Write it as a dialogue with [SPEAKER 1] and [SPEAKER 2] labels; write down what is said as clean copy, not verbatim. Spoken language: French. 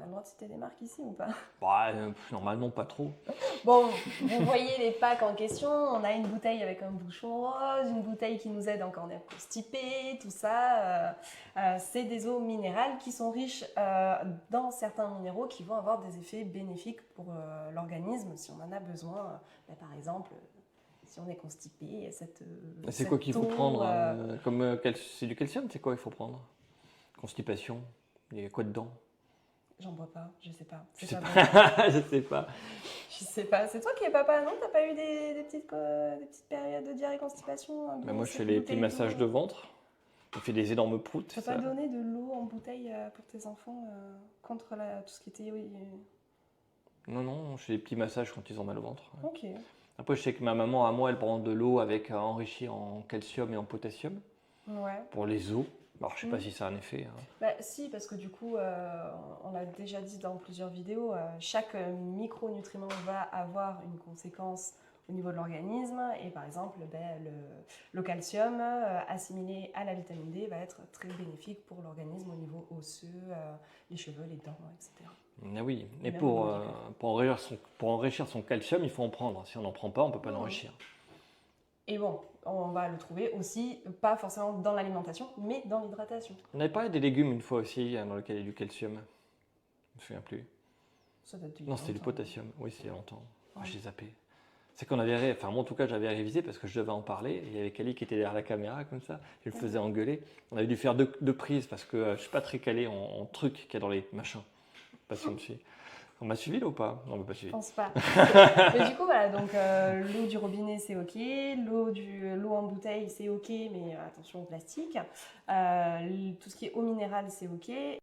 [SPEAKER 1] a le droit de citer des marques ici ou pas?
[SPEAKER 2] Bah, normalement, pas trop.
[SPEAKER 1] Bon, vous voyez les packs en question. On a une bouteille avec un bouchon rose, une bouteille qui nous aide en quand on est constipé, tout ça. C'est des eaux minérales qui sont riches dans certains minéraux qui vont avoir des effets bénéfiques pour l'organisme si on en a besoin. Par exemple, si on est constipé,
[SPEAKER 2] C'est quoi qu'il faut
[SPEAKER 1] eau,
[SPEAKER 2] prendre c'est du calcium, c'est quoi il faut prendre? Constipation, il y a quoi dedans?
[SPEAKER 1] j'en bois pas, je sais pas.
[SPEAKER 2] Je sais
[SPEAKER 1] Bon.
[SPEAKER 2] pas. Je sais pas.
[SPEAKER 1] Je sais pas. C'est toi qui es papa, non? T'as pas eu des petites périodes de diarrhée, constipation?
[SPEAKER 2] Bah, moi, je fais les petits massages de ventre. Je fais des énormes proutes.
[SPEAKER 1] T'as pas donné de l'eau en bouteille pour tes enfants contre tout ce qui était... Oui.
[SPEAKER 2] Non, non, je fais des petits massages quand ils ont mal au ventre. Ouais.
[SPEAKER 1] Ok.
[SPEAKER 2] Après, je sais que ma maman, à moi, elle prend de l'eau avec enrichie en calcium et en potassium
[SPEAKER 1] Ouais.
[SPEAKER 2] pour les os. Alors, je sais pas si ça a un effet. Hein.
[SPEAKER 1] Bah, si, parce que du coup, on l'a déjà dit dans plusieurs vidéos, chaque micronutriment va avoir une conséquence au niveau de l'organisme. Et par exemple, le calcium assimilé à la vitamine D va être très bénéfique pour l'organisme au niveau osseux, les cheveux, les dents, etc.
[SPEAKER 2] Ah oui, et
[SPEAKER 1] Même
[SPEAKER 2] pour enrichir son calcium, il faut en prendre. Si on n'en prend pas, on ne peut pas l'enrichir.
[SPEAKER 1] Et bon, on va le trouver aussi, pas forcément dans l'alimentation, mais dans l'hydratation.
[SPEAKER 2] On avait parlé des légumes une fois aussi, dans lequel il y a du calcium. Je me souviens plus.
[SPEAKER 1] Ça date d'il y a
[SPEAKER 2] Non, c'était du
[SPEAKER 1] longtemps.
[SPEAKER 2] potassium. Oui, c'est il y a longtemps.
[SPEAKER 1] Ouais.
[SPEAKER 2] J'ai zappé. C'est qu'on avait, enfin moi en tout cas j'avais révisé parce que je devais en parler. Et il y avait Kali qui était derrière la caméra comme ça. Je me faisais engueuler. On avait dû faire deux prises parce que je suis pas très calé en trucs qu'il y a dans les machins. Pas si on me suit. On m'a suivi là ou pas? Non, on m'a pas
[SPEAKER 1] Je
[SPEAKER 2] suivi.
[SPEAKER 1] pense pas. Mais du coup, voilà, donc l'eau du robinet, c'est OK. L'eau en bouteille, c'est OK, mais attention au plastique. Tout ce qui est eau minérale, c'est OK.